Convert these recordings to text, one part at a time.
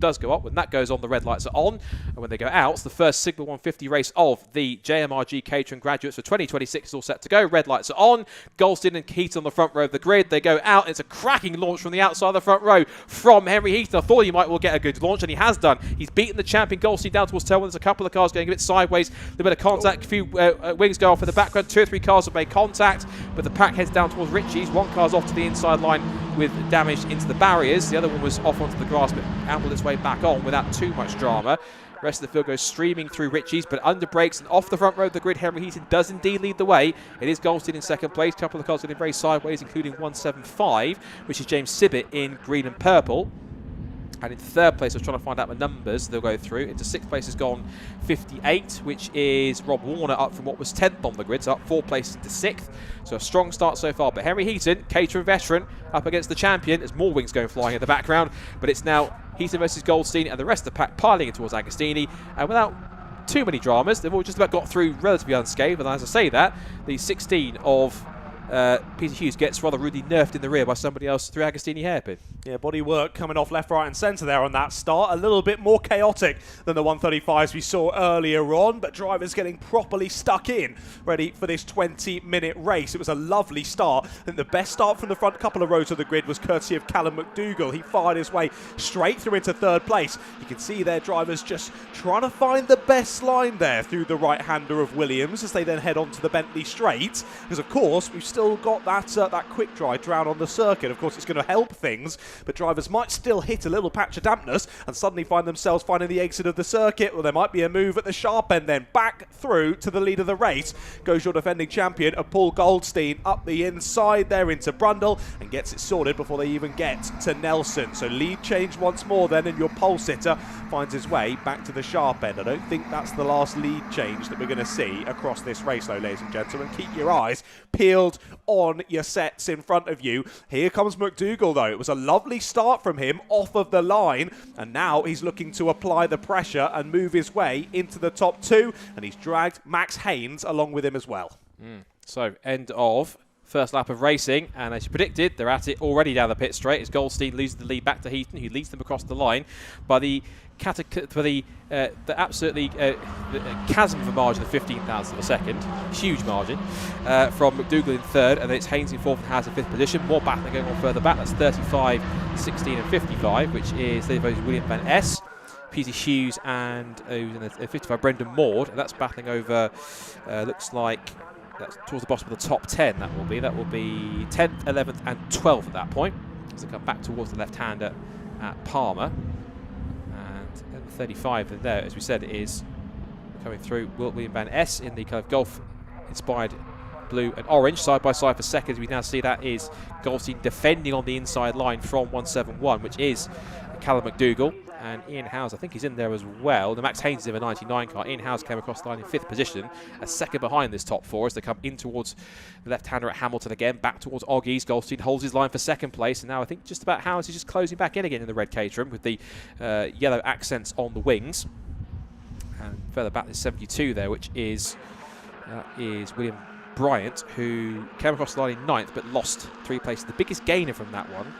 does go up. When that goes on, the red lights are on. And when they go out, it's the first Sigma 150 race of the JMRG Catering Graduates for 2026 is all set to go. Red lights are on. Goldstein and Heaton on the front row of the grid. They go out. It's a cracking launch from the outside of the front row from Henry Heaton. I thought he might well get a good launch, and he has done. He's beaten the champion Goldstein down towards tail. There's a couple of cars going a bit sideways. A little bit of contact. A few wings go off in the background. 2 or 3 cars have made contact, but the pack heads down towards Ritchie's. One car's off to the inside line with damage into the barriers. The other one was off onto the grass, but ambled its way back on without too much drama. The rest of the field goes streaming through Ritchie's, but under brakes and off the front row of the grid, Henry Heaton does indeed lead the way. It is Goldstein in second place. A couple of cars getting very sideways, including 175, which is James Sibbett in green and purple. And in third place, I was trying to find out the numbers they'll go through. Into sixth place has gone 58, which is Rob Warner, up from what was 10th on the grid, so up 4 places to 6th. So a strong start so far. But Henry Heaton, catering veteran, up against the champion. There's more wings going flying in the background, but it's now Heaton versus Goldstein, and the rest of the pack piling in towards Agostini. And without too many dramas, they've all just about got through relatively unscathed. And as I say that, the 16 of Peter Hughes gets rather rudely nerfed in the rear by somebody else through Agostini hairpin. Yeah, body work coming off left, right and centre there on that start. A little bit more chaotic than the 135s we saw earlier on, but drivers getting properly stuck in, ready for this 20-minute race. It was a lovely start. I think the best start from the front couple of rows of the grid was courtesy of Callum McDougall. He fired his way straight through into third place. You can see their drivers just trying to find the best line there through the right-hander of Williams as they then head on to the Bentley straight. Because, of course, we've still got that quick dry drown on the circuit. Of course, it's going to help things, but drivers might still hit a little patch of dampness and suddenly find themselves finding the exit of the circuit, or there might be a move at the sharp end. Then back through to the lead of the race goes your defending champion of Paul Goldstein up the inside there into Brundle and gets it sorted before they even get to Nelson. So lead change once more then, and your pole sitter finds his way back to the sharp end. I don't think that's the last lead change that we're going to see across this race though, ladies and gentlemen. Keep your eyes peeled on your sets in front of you. Here comes McDougall though. It was a lovely start from him off of the line, and now he's looking to apply the pressure and move his way into the top 2, and he's dragged Max Haynes along with him as well. So end of first lap of racing, and as you predicted, they're at it already down the pit straight as Goldstein loses the lead back to Heaton, who leads them across the line by the absolutely chasm of a margin of 15,000 of a second. Huge margin from McDougall in third, and then it's Haynes in fourth and Has in fifth position. More battling going on further back. That's 35, 16 and 55, which is William Van Es, Peter Hughes and who's in the 55, Brendan Maud, and that's battling over, looks like, that's towards the bottom of the top 10. That will be 10th, 11th and 12th at that point, as they come back towards the left-hander at Palmer. 35 there, as we said, is coming through William Van Es in the kind of golf-inspired blue and orange, side by side for seconds. We now see that is Goldstein defending on the inside line from 171, which is Callum McDougall. And Ian Howes, I think he's in there as well. The Max Haynes is in a 99 car. Ian Howes came across the line in fifth position, a second behind this top 4 as they come in towards the left-hander at Hamilton again, back towards Oggies. Goldstein holds his line for second place, and now I think just about Howes is just closing back in again in the red Caterham with the yellow accents on the wings. And further back, there's 72 there, which is William Bryant, who came across the line in 9th but lost 3 places. The biggest gainer from that one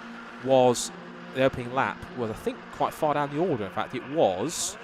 was the opening lap, was I think quite far down the order. In fact, it was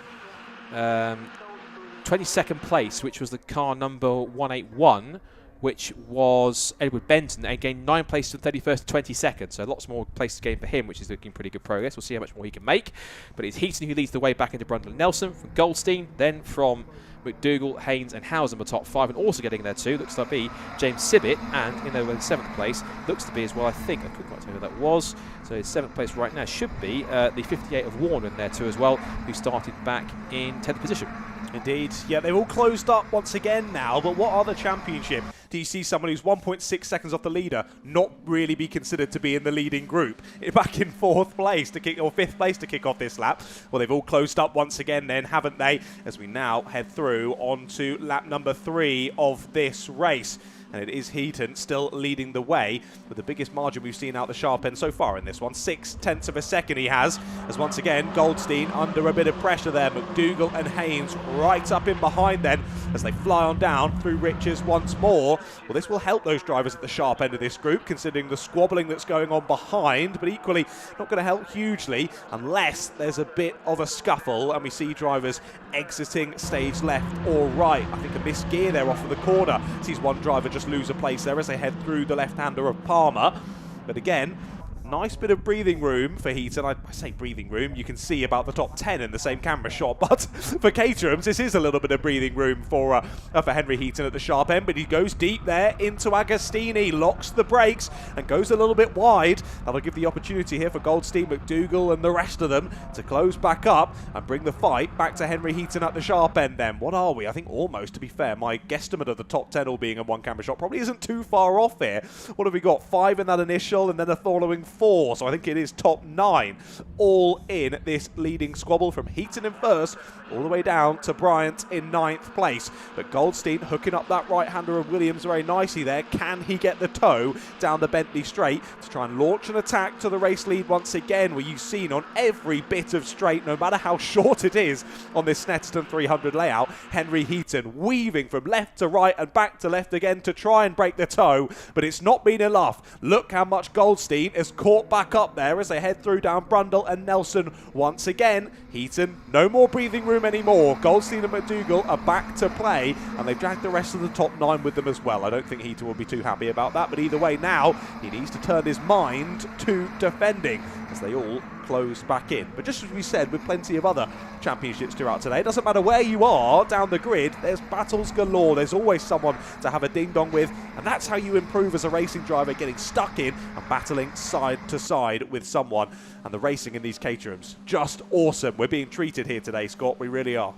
22nd place, which was the car number 181, which was Edward Benton, and gained 9 places from 31st to 22nd. So lots more places gained for him, which is looking pretty good progress. We'll see how much more he can make. But it's Heaton who leads the way back into Brundle and Nelson, from Goldstein, then from McDougall, Haynes and Howes the top 5, and also getting there too looks to be James Sibbett, and in there in 7th place looks to be as well, I think, I couldn't quite tell you who that was, so his 7th place right now should be the 58 of Warner in there too as well, who started back in 10th position. Indeed. Yeah, they've all closed up once again now, but what other championship do you see someone who's 1.6 seconds off the leader not really be considered to be in the leading group? Back in 4th place to kick, or 5th place to kick off this lap. Well, they've all closed up once again then, haven't they? As we now head through onto lap number 3 of this race. and it is Heaton still leading the way with the biggest margin we've seen out the sharp end so far in this one. 0.6 of a second he has, as once again Goldstein under a bit of pressure there. McDougall and Haynes right up in behind then as they fly on down through Riches once more. Well, this will help those drivers at the sharp end of this group, considering the squabbling that's going on behind, but equally not going to help hugely unless there's a bit of a scuffle and we see drivers exiting stage left or right. I think a missed gear there off of the corner. Sees one driver just lose a place there as they head through the left-hander of Palmer. But again, nice bit of breathing room for Heaton. I say breathing room, you can see about the top 10 in the same camera shot, but for Caterhams, this is a little bit of breathing room for Henry Heaton at the sharp end, but he goes deep there into Agostini, locks the brakes and goes a little bit wide. That'll give the opportunity here for Goldstein, McDougall and the rest of them to close back up and bring the fight back to Henry Heaton at the sharp end then. What are we? I think almost, to be fair, my guesstimate of the top 10 all being in one camera shot probably isn't too far off here. What have we got? 5 in that initial and then a following 4, so I think it is top 9 all in this leading squabble from Heaton in first all the way down to Bryant in 9th place. But Goldstein hooking up that right-hander of Williams very nicely there. Can he get the toe down the Bentley straight to try and launch an attack to the race lead once again, where you've seen on every bit of straight, no matter how short it is on this Snetterton 300 layout, Henry Heaton weaving from left to right and back to left again to try and break the toe, but it's not been enough. Look how much Goldstein is caught back up there as they head through down Brundle and Nelson once again. Heaton, no more breathing room anymore. Goldstein and McDougall are back to play, and they've dragged the rest of the top 9 with them as well. I don't think Heaton will be too happy about that, but either way now, he needs to turn his mind to defending as they all close back in. But just as we said, with plenty of other championships throughout today, it doesn't matter where you are down the grid, there's battles galore. There's always someone to have a ding-dong with, and that's how you improve as a racing driver, getting stuck in and battling side to side with someone. And the racing in these Caterhams, just awesome. We're being treated here today, Scott. We really are.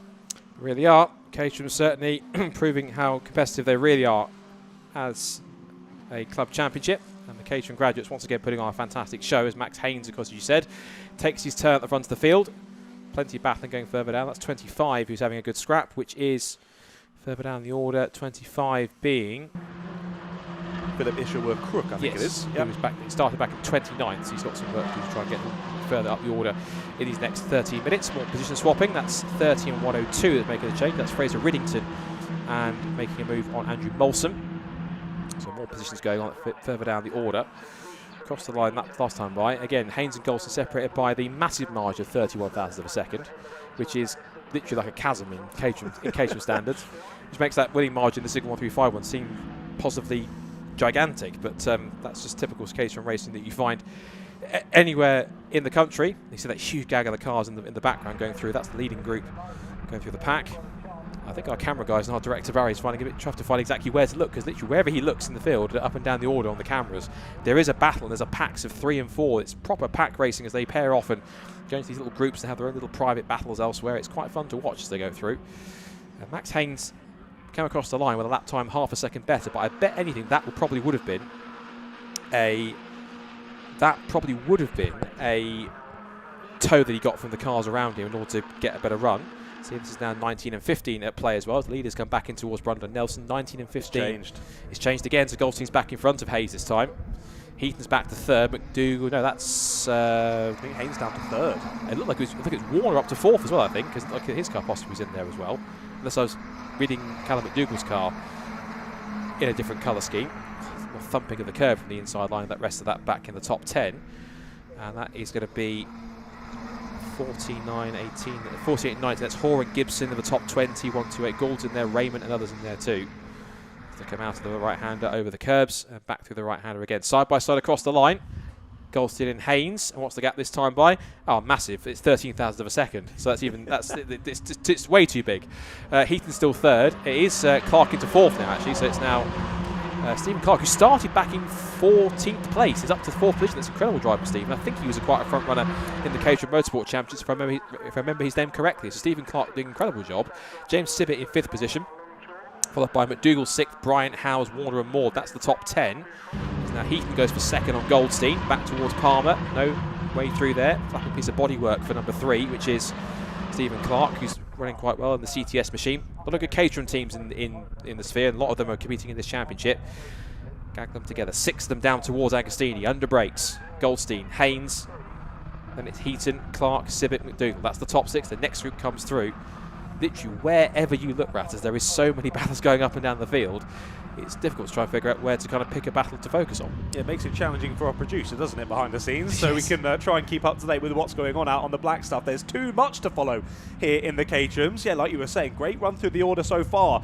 Really are. Caterham certainly proving how competitive they really are as a club championship. And the Caterham graduates once again putting on a fantastic show as Max Haynes, of course, as you said, takes his turn at the front of the field. Plenty of battling going further down. That's 25 who's having a good scrap, which is further down the order, 25 being Philip Isherworth-Crook, I think it is. Yep. He started back in 29th, so he's got some work to do to try and get further up the order in these next 13 minutes. More position swapping. That's 30 and 102 that's making the change. That's Fraser Riddington and making a move on Andrew Molson. So more positions going on further down the order. Across the line that last time by. Again, Haynes and Goldstein separated by the massive margin of 31,000 of a second, which is literally like a chasm in Caterham standards, which makes that winning margin, the Signal 1351, seem positively gigantic. But that's just typical Caterham racing that you find anywhere in the country. You see that huge gag of the cars in the background going through. That's the leading group going through the pack. I think our camera guys and our director Barry is finding a bit tough to find exactly where to look, because literally wherever he looks in the field, up and down the order on the cameras, there is a battle and there's a packs of 3 and 4. It's proper pack racing as they pair off and go into these little groups and have their own little private battles elsewhere. It's quite fun to watch as they go through. Max Haynes came across the line with a lap time half a second better, but I bet anything that probably would have been a toe that he got from the cars around him in order to get a better run. See, this is now 19 and 15 at play as well. The leaders come back in towards Brundle. Nelson, 19 and 15. It's changed again, so Goldstein's back in front of Hayes this time. Heaton's back to third. McDougall, no, that's... I think Haynes down to third. It looked like it was Warner up to fourth as well, I think, because his car possibly was in there as well. Unless I was reading Callum McDougall's car in a different colour scheme. More thumping of the curve from the inside line, that rest of that back in the top 10. And that is going to be 49-18, 48-19. That's Hoare and Gibson in the top 20, 128. Gould's in there, Raymond and others in there too. They come out of the right-hander over the curbs and back through the right-hander again. Side by side across the line. Goldstein and Haynes. And what's the gap this time by? Oh, massive. It's 13,000 of a second. So that's even, it's way too big. Heaton's still third. It is Clark into fourth now, actually. So it's now Stephen Clark, who started back in 14th place, is up to the fourth position. That's incredible drive from Stephen. I think he was quite a front runner in the Caterham Motorsport Championships, if I remember his name correctly. So Stephen Clark doing an incredible job. James Sibbett in 5th position, followed by McDougall 6th, Bryant, Howes, Warner and Maud. That's the top 10. So now Heaton goes for second on Goldstein, back towards Palmer. No way through there. Flapping piece of bodywork for number 3, which is Stephen Clark, who's running quite well in the CTS machine. A lot of good Caterham teams in the sphere, and a lot of them are competing in this championship. Gag them together. 6 of them down towards Agostini. Under brakes. Goldstein, Haynes. Then it's Heaton, Clark, Sibbett, McDougall. That's the top 6. The next group comes through. Literally wherever you look, Ratters, there is so many battles going up and down the field. It's difficult to try and figure out where to kind of pick a battle to focus on. Yeah, it makes it challenging for our producer, doesn't it, behind the scenes? So we can try and keep up to date with what's going on out on the black stuff. There's too much to follow here in the Caterhams. Yeah, like you were saying, great run through the order so far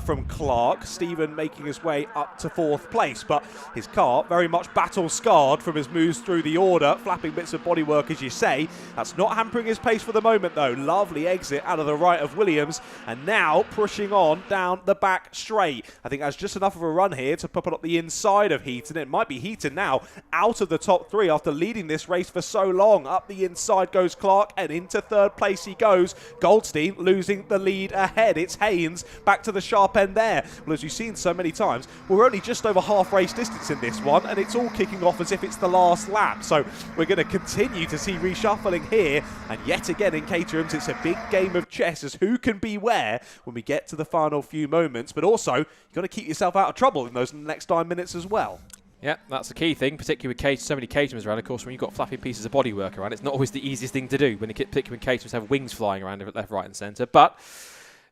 from Clark. Stephen making his way up to 4th place, but his car very much battle-scarred from his moves through the order, flapping bits of bodywork, as you say. That's not hampering his pace for the moment, though. Lovely exit out of the right of Williams, and now pushing on down the back straight. I think that's just enough of a run here to pop it up the inside of Heaton. It might be Heaton now out of the top 3 after leading this race for so long. Up the inside goes Clark, and into 3rd place he goes. Goldstein losing the lead ahead. It's Haynes back to the sharp end there. Well, as you've seen so many times, we're only just over half race distance in this one, and it's all kicking off as if it's the last lap. So we're going to continue to see reshuffling here, and yet again in Caterhams, it's a big game of chess as who can be where when we get to the final few moments. But also, you've got to keep yourself out of trouble in those next 9 minutes as well. Yeah, that's the key thing, particularly with so many Caterhams around. Of course, when you've got flapping pieces of bodywork around, it's not always the easiest thing to do, particularly when Caterhams have wings flying around left, right and centre. But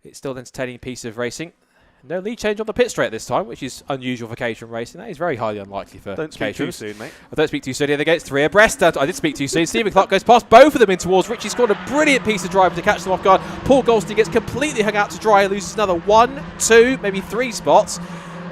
it's still an entertaining piece of racing. No lead change on the pit straight this time, which is unusual for Caterham racing. That is very highly unlikely for Caterham. Don't speak too soon, mate. I don't speak too soon. They get 3 abreast. I did speak too soon. Stephen Clark goes past both of them in towards Richie. Scored a brilliant piece of driving to catch them off guard. Paul Goldstein gets completely hung out to dry. Loses another 1, 2, maybe 3 spots.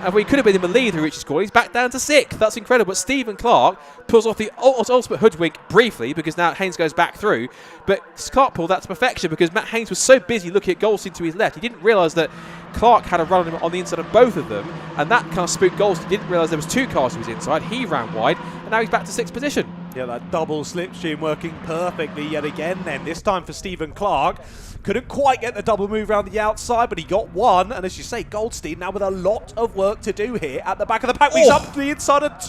And we could have been in the lead through Richie's corner. He's back down to 6th. That's incredible. But Stephen Clark pulls off the ultimate hoodwink briefly because now Haynes goes back through. But Clark pulled that to perfection because Matt Haynes was so busy looking at Goldstein to his left. He didn't realise that Clark had a run on him on the inside of both of them. And that kind of spooked Goldstein. He didn't realise there was 2 cars to his inside. He ran wide. And now he's back to 6th position. Yeah, that double slipstream working perfectly yet again then. This time for Stephen Clark. Couldn't quite get the double move around the outside, but he got 1. And as you say, Goldstein now with a lot of work to do here at the back of the pack. He's up to the inside of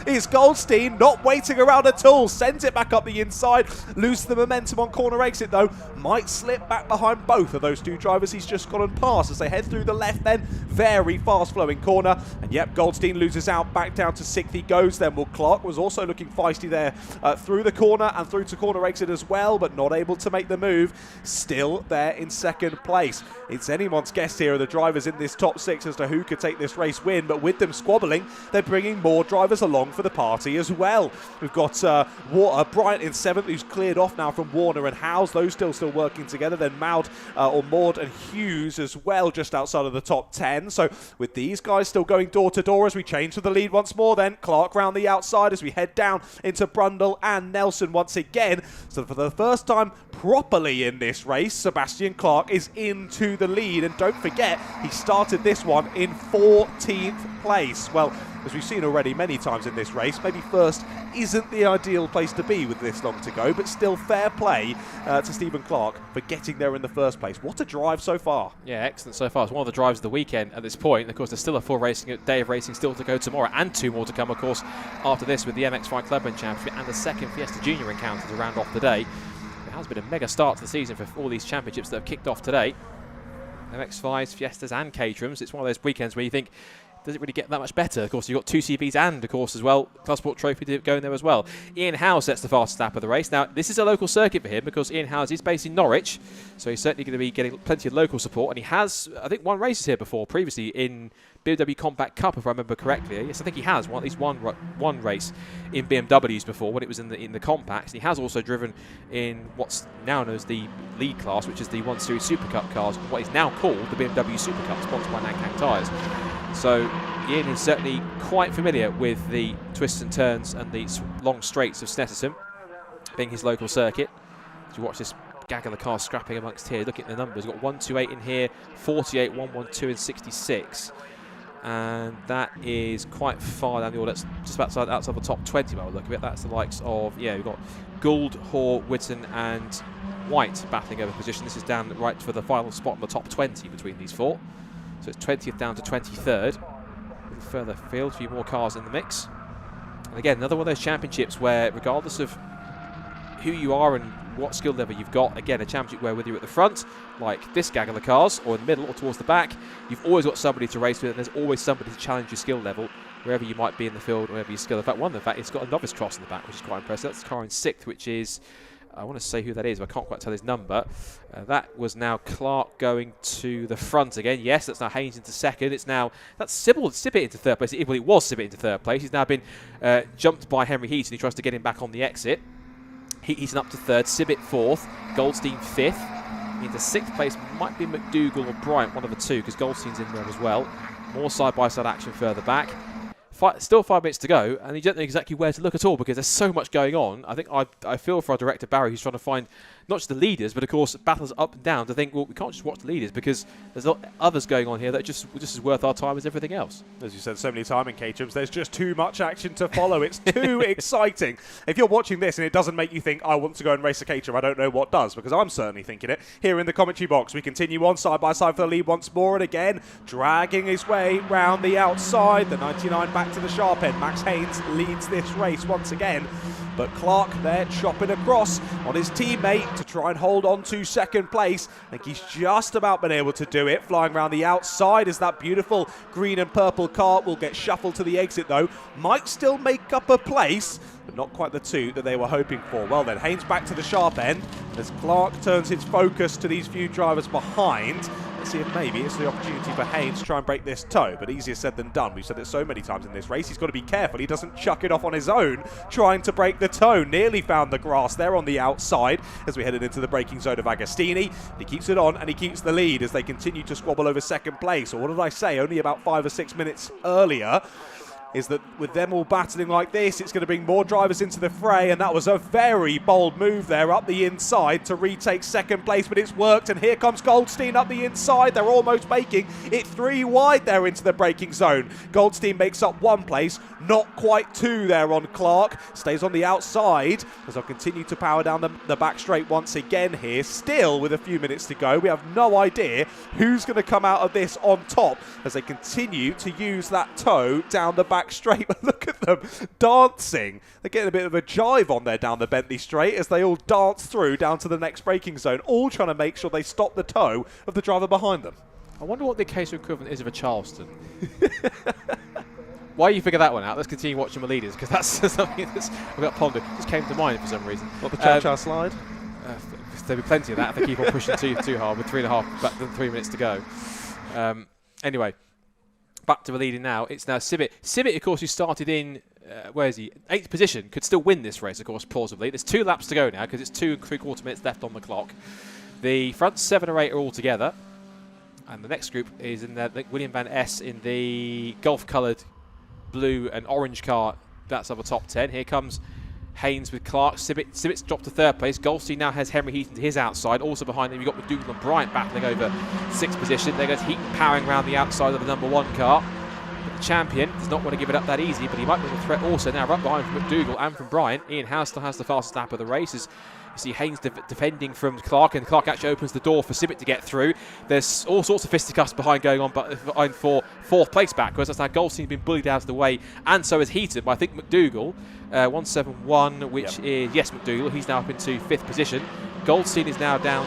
2. Is Goldstein not waiting around at all. Sends it back up the inside. Loses the momentum on corner exit, though. Might slip back behind both of those 2 drivers he's just gone and passed as they head through the left then. Very fast-flowing corner. And yep, Goldstein loses out. Back down to 6th he goes then. Well, Clark was also looking feisty there through the corner and through to corner exit as well, but not able to make the move. Still there in 2nd place. It's anyone's guess here of the drivers in this top 6 as to who could take this race win, but with them squabbling, they're bringing more drivers along for the party as well. We've got Bryant in 7th, who's cleared off now from Warner and Howes. Those still working together. Then Maud and Hughes as well, just outside of the top 10. So with these guys still going door to door as we change to the lead once more, then Clark round the outside as we head down into Brundle and Nelson once again. So for the first time properly in this race, Sebastian Clark is into the lead, and don't forget he started this one in 14th place. Well, as we've seen already many times in this race, maybe first isn't the ideal place to be with this long to go, but still fair play to Stephen Clark for getting there in the first place. What a drive so far. Yeah, excellent so far. It's one of the drives of the weekend at this point. Of course, there's still a full day of racing still to go tomorrow, and 2 more to come, of course, after this with the MX5 Clubman Championship and the 2nd Fiesta Junior encounter to round off the day. It has been a mega start to the season for all these championships that have kicked off today. MX5s, Fiestas and Caterhams. It's one of those weekends where you think, does it really get that much better? Of course, you've got 2 CVs and, of course, as well, Club Sport Trophy going there as well. Ian Howes sets the fastest lap of the race. Now, this is a local circuit for him because Ian Howes is based in Norwich, so he's certainly going to be getting plenty of local support, and he has, I think, won races here before, previously in BMW Compact Cup, if I remember correctly. Yes, I think he has won at least one race in BMWs before when it was in the compacts. He has also driven in what's now known as the lead class, which is the 1 Series Super Cup cars, what is now called the BMW Super Cup, sponsored by Nankang Tyres. So Ian is certainly quite familiar with the twists and turns and the long straights of Snetterton, being his local circuit. As you watch this gaggle of cars scrapping amongst here, look at the numbers. We've got 128 in here, 48, 112 and 66. And that is quite far down the order. That's just about outside the top 20 by the look of it. That's the likes of, yeah, we've got Gould, Hoare, Witten and White battling over position. This is down right for the final spot in the top 20 between these 4. So it's 20th down to 23rd. Further field, a few more cars in the mix. And again, another one of those championships where, regardless of who you are and what skill level you've got. Again, a championship where whether you're at the front, like this gaggle of cars, or in the middle or towards the back, you've always got somebody to race with, and there's always somebody to challenge your skill level, wherever you might be in the field, wherever your skill. In fact, it's got a novice cross in the back, which is quite impressive. That's the car in 6th, which is, I want to say who that is, but I can't quite tell his number. That was now Clark going to the front again. Yes, that's now Haynes into 2nd. It's now, that's Sibbett into 3rd place. Well, it was Sibbett into 3rd place. He's now been jumped by Henry Heaton. He tries to get him back on the exit. Heaton up to 3rd, Sibbett 4th, Goldstein 5th. Into 6th place might be McDougall or Bryant, one of the two, because Goldstein's in there as well. More side-by-side action further back. Still 5 minutes to go, and you don't know exactly where to look at all because there's so much going on. I think I feel for our director Barry, who's trying to find not just the leaders, but of course battles up and down, to think, well, we can't just watch the leaders because there's others going on here that are just as worth our time as everything else. As you said so many times in Caterhams, there's just too much action to follow. It's too exciting. If you're watching this and it doesn't make you think, I want to go and race a Caterham, I don't know what does, because I'm certainly thinking it. Here in the commentary box, we continue on side by side for the lead once more, and again, dragging his way round the outside. The 99 back to the sharp end. Max Haynes leads this race once again. But Clark there chopping across on his teammate to try and hold on to 2nd place. I think he's just about been able to do it. Flying around the outside as that beautiful green and purple car will get shuffled to the exit though. Might still make up a place, but not quite the 2 that they were hoping for. Well then, Haynes back to the sharp end as Clark turns his focus to these few drivers behind. Let's see if maybe it's the opportunity for Haynes to try and break this toe, but easier said than done. We've said it so many times in this race. He's got to be careful he doesn't chuck it off on his own, trying to break the toe. Nearly found the grass there on the outside as we headed into the braking zone of Agostini. He keeps it on and he keeps the lead as they continue to squabble over 2nd place. Or what did I say? Only about 5 or 6 minutes earlier. Is that with them all battling like this, it's going to bring more drivers into the fray, and that was a very bold move there up the inside to retake 2nd place, but it's worked, and here comes Goldstein up the inside. They're almost making it 3 wide there into the braking zone. Goldstein makes up 1 place, not quite 2 there on Clark. Stays on the outside as I'll continue to power down the back straight once again here. Still with a few minutes to go, we have no idea who's going to come out of this on top as they continue to use that toe down the back straight. But look at them dancing. They're getting a bit of a jive on there down the Bentley straight as they all dance through down to the next braking zone, all trying to make sure they stop the toe of the driver behind them. I wonder what the occasional equivalent is of a Charleston. Why you figure that one out? Let's continue watching the leaders, because that's something that's I've got pondered. Just came to mind for some reason. What, the cha-cha slide? There'll be plenty of that if they keep on pushing too hard with 3 minutes to go. Anyway, back to the leading now. It's now Sibbett. Sibbett, of course, who started in, where is he? 8th position, could still win this race, of course, plausibly. There's 2 laps to go now, because it's 2 3/4 minutes left on the clock. The front 7 or 8 are all together. And the next group is in the William Van Es in the golf-coloured blue and orange car. That's of the top 10. Here comes Haynes with Clark. Sibbett's dropped to 3rd place. Goldstein now has Henry Heaton to his outside. Also behind them, you've got McDougall and Bryant battling over 6th position. There goes Heaton powering around the outside of the number 1 car. But the champion does not want to give it up that easy, but he might be a threat also now right behind from McDougall and from Bryant. Ian Howe still has the fastest lap of the race. As you see Haynes defending from Clark, and Clark actually opens the door for Sibbett to get through. There's all sorts of fisticuffs behind going on, but for 4th place backwards. That's now Goldstein's been bullied out of the way, and so is Heaton. But I think McDougall, 171, which is, yes, McDougall, he's now up into 5th position. Goldstein is now down,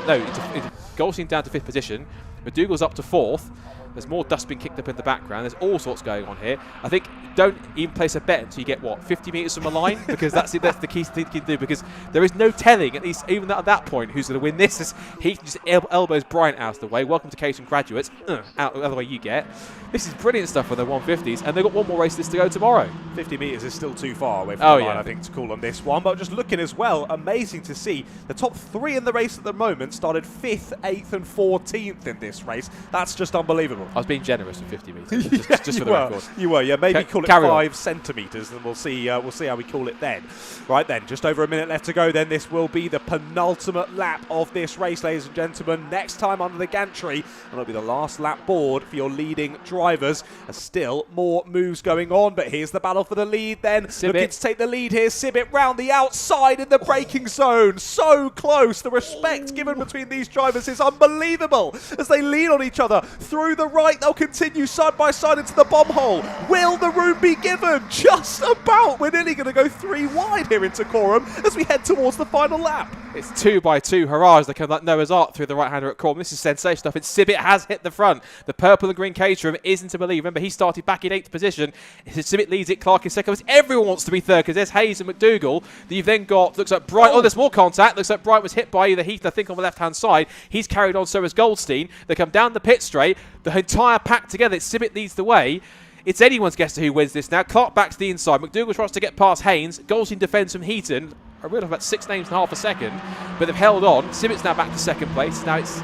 Goldstein down to 5th position. McDougall's up to 4th. There's more dust being kicked up in the background. There's all sorts going on here. I think don't even place a bet until you get, 50 metres from the line? Because that's the key thing you can do, because there is no telling, at least even at that point, who's going to win this. He just elbows Bryant out of the way. Welcome to Caterham graduates. Out the other way you get. This is brilliant stuff for the 150s, and they've got 1 more race to go tomorrow. 50 metres is still too far away from the line, I think, to call on this one. But just looking as well, amazing to see the top 3 in the race at the moment started 5th, 8th and 14th in this race. That's just unbelievable. I was being generous with 50 metres, just for the record. You were, yeah. Maybe call it 5 centimetres, and we'll see how we call it then. Right then, just over a minute left to go then. This will be the penultimate lap of this race, ladies and gentlemen. Next time under the gantry, and it'll be the last lap board for your leading drivers. There's still more moves going on, but here's the battle for the lead then. Sibbett. Looking to take the lead here. Sibbett round the outside in the braking zone. So close. The respect given between these drivers is unbelievable as they lean on each other through the right. They'll continue side by side into the bomb hole. Will the room be given? Just about. We're nearly going to go 3 wide here into Coram as we head towards the final lap. It's 2x2 hurrahs. They come like Noah's Ark through the right-hander at Coram. This is sensational stuff. It's Sibit has hit the front. The purple and green Caterham isn't to believe. Remember, he started back in 8th position. Sibit leads it. Clark is second. Everyone wants to be third because there's Hayes and McDougall. You've then got, looks like Bright. Oh, there's more contact. Looks like Bright was hit by either Heath, I think, on the left-hand side. He's carried on, so is Goldstein. They come down the pit straight. The entire pack together. Sibit leads the way. It's anyone's guess to who wins this now. Clark back to the inside. McDougall tries to get past Haynes. Goldstein defends from Heaton. I realised about 6 names in half a second, but they've held on. Sibit's now back to second place. Now it's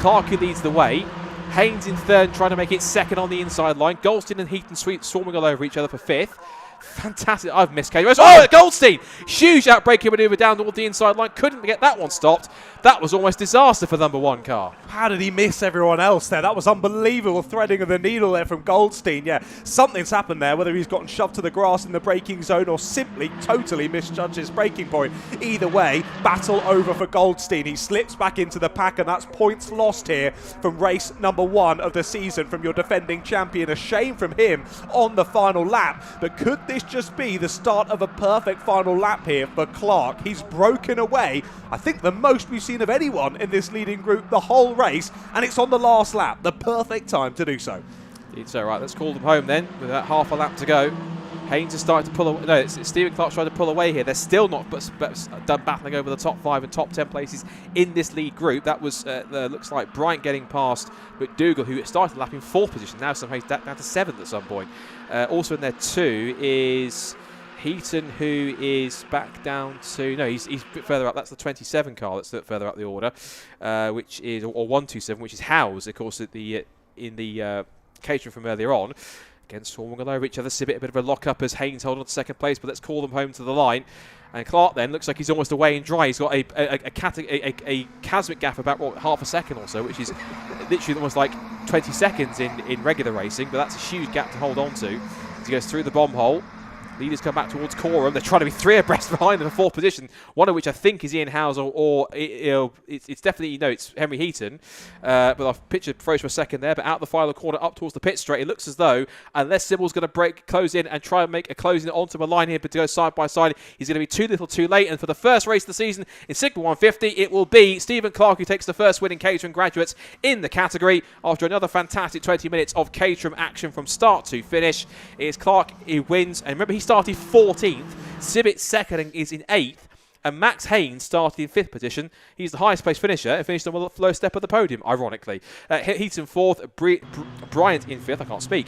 Clark who leads the way. Haynes in third, trying to make it second on the inside line. Goldstein and Heaton swarming all over each other for 5th. Fantastic. I've missed Caterham. Oh, Goldstein! Huge outbreaking manoeuvre down toward the inside line. Couldn't get that one stopped. That was almost disaster for number 1 car. How did he miss everyone else there? That was unbelievable threading of the needle there from Goldstein. Yeah, something's happened there, whether he's gotten shoved to the grass in the braking zone or simply totally misjudged his braking point. Either way, battle over for Goldstein. He slips back into the pack, and that's points lost here from race number 1 of the season from your defending champion. A shame from him on the final lap, but could this just be the start of a perfect final lap here for Clark? He's broken away, I think, the most we've seen of anyone in this leading group the whole race, and it's on the last lap. The perfect time to do so. It's all right. Let's call them home then with about half a lap to go. Haynes has started to pull away. No, it's Stephen Clark's trying to pull away here. They're still not done battling over the top 5 and top 10 places in this lead group. That was, looks like Bryant getting past McDougall, who started lap in 4th position. Now somehow he's down to 7th at some point. Also in there too is Heaton, who is back down to, no, he's a bit further up. That's the 27 car that's further up the order, which is, or 127, which is Howes, of course, at the in the Caterham from earlier on. Again, swarming all over each other. Sibit, a bit of a lock-up as Haynes hold on to second place, but let's call them home to the line. And Clark then looks like he's almost away and dry. He's got a cosmic gap about, what, half a second or so, which is literally almost like 20 seconds in regular racing, but that's a huge gap to hold on to. As he goes through the bomb hole. Leaders come back towards Coram. They're trying to be 3 abreast behind them in 4th position, one of which I think is Ian Howes or it's definitely, no, it's Henry Heaton. But I've pictured froze for a second there, but out the final corner up towards the pit straight, it looks as though, unless Sybil's going to close in and try and make a closing onto a line here, but to go side by side, he's going to be too little too late. And for the first race of the season in Sigma 150, it will be Stephen Clark who takes the first win in Caterham Graduates in the category after another fantastic 20 minutes of Caterham action from start to finish. It is Clark who wins, and remember, he started 14th, Sibit second and is in 8th, and Max Haynes started in 5th position. He's the highest placed finisher and finished on the lowest step of the podium, ironically. Heaton 4th, Bryant in 5th, I can't speak.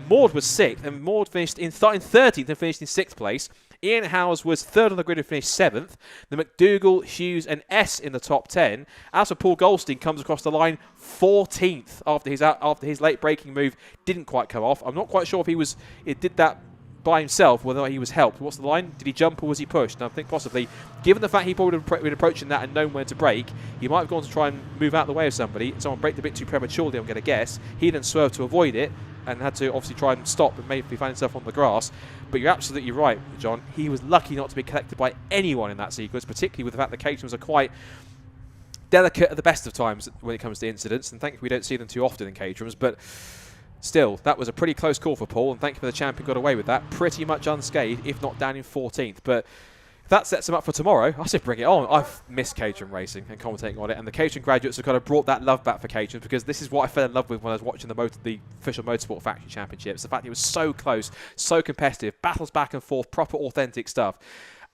Maud was 6th, and Maud starting 13th and finished in 6th place. Ian Howes was 3rd on the grid and finished 7th. The McDougall, Hughes and S in the top 10. As for Paul Goldstein, comes across the line 14th after his late braking move didn't quite come off. I'm not quite sure if he did that by himself, whether or not he was helped. What's the line? Did he jump or was he pushed? And I think possibly, given the fact he probably would have been approaching that and known where to brake, he might have gone to try and move out of the way of somebody. Someone braked a bit too prematurely, I'm going to guess. He then swerved to avoid it and had to obviously try and stop and maybe find himself on the grass. But you're absolutely right, John. He was lucky not to be collected by anyone in that sequence, particularly with the fact that Caterhams are quite delicate at the best of times when it comes to incidents, and thankfully we don't see them too often in Caterhams, but still, that was a pretty close call for Paul, and thank you for the champion got away with that. Pretty much unscathed, if not down in 14th. But if that sets him up for tomorrow, I say bring it on. I've missed Caterham racing and commentating on it, and the Caterham graduates have kind of brought that love back for Caterham, because this is what I fell in love with when I was watching the official Motorsport Factory Championships. The fact it was so close, so competitive, battles back and forth, proper authentic stuff.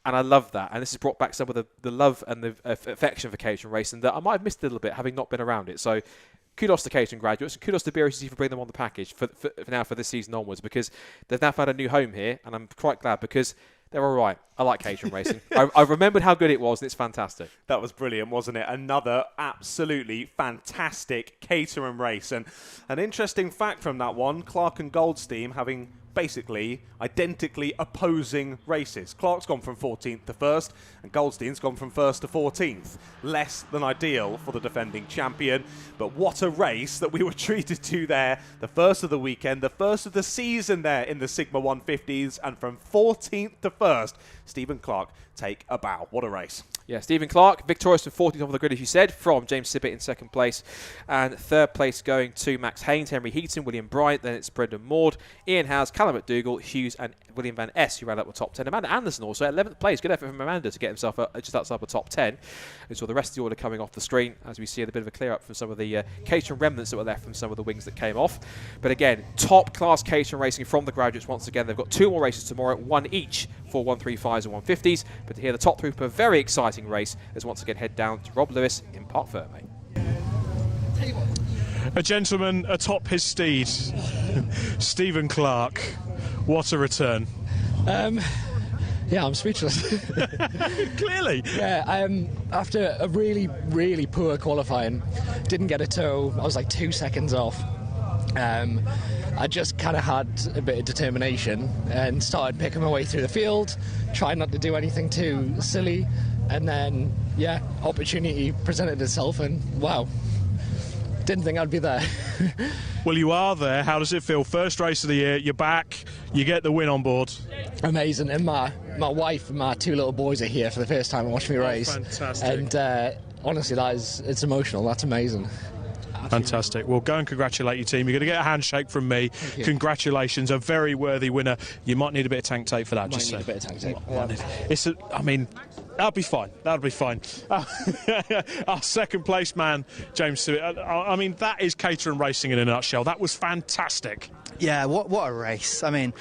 And I love that. And this has brought back some of the love and the affection for Caterham racing that I might have missed a little bit, having not been around it. So kudos to Caterham graduates, and kudos to BRCC for bringing them on the package for this season onwards, because they've now found a new home here, and I'm quite glad, because they're all right. I like Caterham racing. I remembered how good it was, and it's fantastic. That was brilliant, wasn't it? Another absolutely fantastic Caterham race. And an interesting fact from that one, Clark and Goldstein having basically identically opposing races. Clark's gone from 14th to 1st, and Goldstein's gone from 1st to 14th. Less than ideal for the defending champion, but what a race that we were treated to there. The first of the weekend, the first of the season there in the Sigma 150s, and from 14th to 1st, Stephen Clark take a bow. What a race. Yeah, Stephen Clark, victorious from 14th off the grid, as you said, from James Sibbett in second place. And third place going to Max Haynes, Henry Heaton, William Bryant, then it's Brendan Maud, Ian Howes, Callum McDougall, Hughes and William Van Es, who ran up the top 10. Amanda Anderson also at 11th place. Good effort from Amanda to get himself just outside the top 10. And so the rest of the order coming off the screen, as we see a bit of a clear up from some of the catering remnants that were left from some of the wings that came off. But again, top class catering racing from the graduates once again. They've got 2 more races tomorrow, 1 each for 135s and 150s. But to hear the top 3 for a very exciting race, let's once again head down to Rob Lewis in Parc Ferme. A gentleman atop his steed, Stephen Clark. What a return. Yeah, I'm speechless. Clearly. Yeah, after a really, really poor qualifying, didn't get a tow. I was like 2 seconds off. I just kind of had a bit of determination and started picking my way through the field, trying not to do anything too silly, and then, yeah, opportunity presented itself, and wow, didn't think I'd be there. Well, you are there. How does it feel? First race of the year, you're back, you get the win on board. Amazing, and my wife and my 2 little boys are here for the first time and watching me race. Fantastic. And honestly, it's emotional. That's amazing. Fantastic. Well, go and congratulate your team. You're going to get a handshake from me. Congratulations, a very worthy winner. You might need a bit of tank tape for that. Might need a bit of tank tape. Yeah. I mean, that'll be fine. That'll be fine. Our second place man, James Stewart. I mean, that is catering racing in a nutshell. That was fantastic. Yeah, what a race. I mean,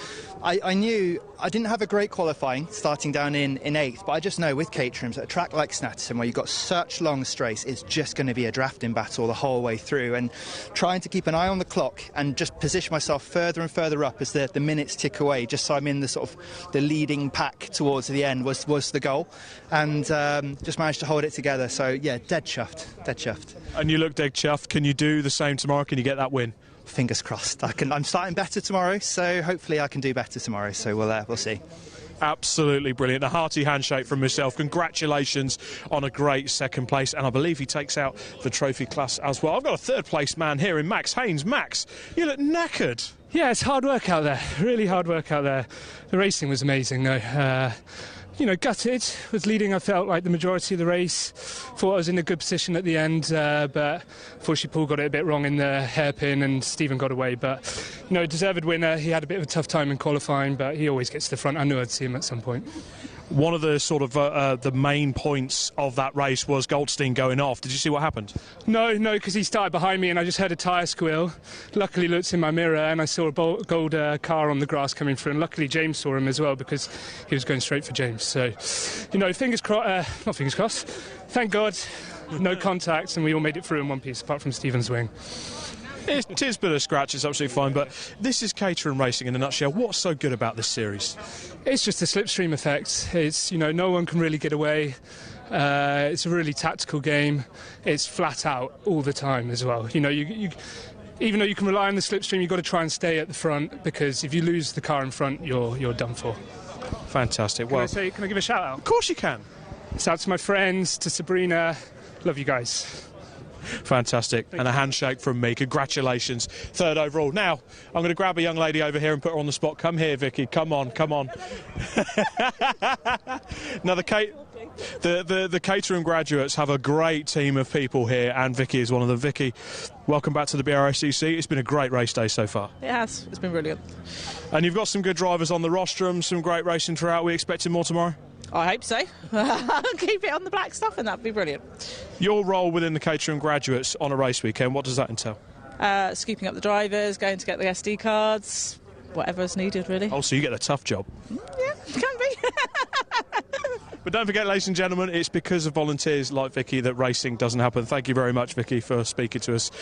I knew I didn't have a great qualifying starting down in 8th, but I just know with caterings, at a track like Snetterton where you've got such long straights, it's just going to be a drafting battle the whole way through, and trying to keep an eye on the clock and just position myself further and further up as the minutes tick away, just so I'm in the sort of the leading pack towards the end was the goal, and just managed to hold it together. So yeah, dead chuffed. And you look dead chuffed. Can you do the same tomorrow? Can you get that win? Fingers crossed. I'm starting better tomorrow, so hopefully I can do better tomorrow. So we'll see. Absolutely brilliant. A hearty handshake from myself. Congratulations on a great second place, and I believe he takes out the trophy class as well. I've got a third place man here in Max Haynes. Max, you look knackered. Yeah, it's hard work out there. Really hard work out there. The racing was amazing though. Gutted. Was leading, I felt, like the majority of the race. Thought I was in a good position at the end, but unfortunately Paul got it a bit wrong in the hairpin and Stephen got away. But, deserved winner. He had a bit of a tough time in qualifying, but he always gets to the front. I knew I'd see him at some point. One of the sort of the main points of that race was Goldstein going off. Did you see what happened? No, because he started behind me and I just heard a tyre squeal. Luckily looked in my mirror and I saw a gold car on the grass coming through, and luckily James saw him as well because he was going straight for James. So, fingers crossed, not fingers crossed, thank God, no contact, and we all made it through in one piece apart from Stephen's wing. It is a bit of scratch, it's absolutely fine, but this is catering racing in a nutshell. What's so good about this series? It's just a slipstream effect. It's, no one can really get away. It's a really tactical game. It's flat out all the time as well. You even though you can rely on the slipstream, you've got to try and stay at the front, because if you lose the car in front, you're done for. Fantastic. Can I give a shout out? Of course you can. It's out to my friends, to Sabrina. Love you guys. Fantastic. And a handshake from me. Congratulations. Third overall. Now, I'm going to grab a young lady over here and put her on the spot. Come here, Vicky. Come on. Now, the catering graduates have a great team of people here, and Vicky is one of them. Vicky, welcome back to the BRACC. It's been a great race day so far. It has. It's been brilliant. And you've got some good drivers on the rostrum, some great racing throughout. We expecting more tomorrow? I hope so. Keep it on the black stuff and that'd be brilliant. Your role within the catering graduates on a race weekend, what does that entail? Scooping up the drivers, going to get the SD cards, whatever's needed, really. Oh, so you get a tough job. Yeah, can be. But don't forget, ladies and gentlemen, it's because of volunteers like Vicky that racing doesn't happen. Thank you very much, Vicky, for speaking to us.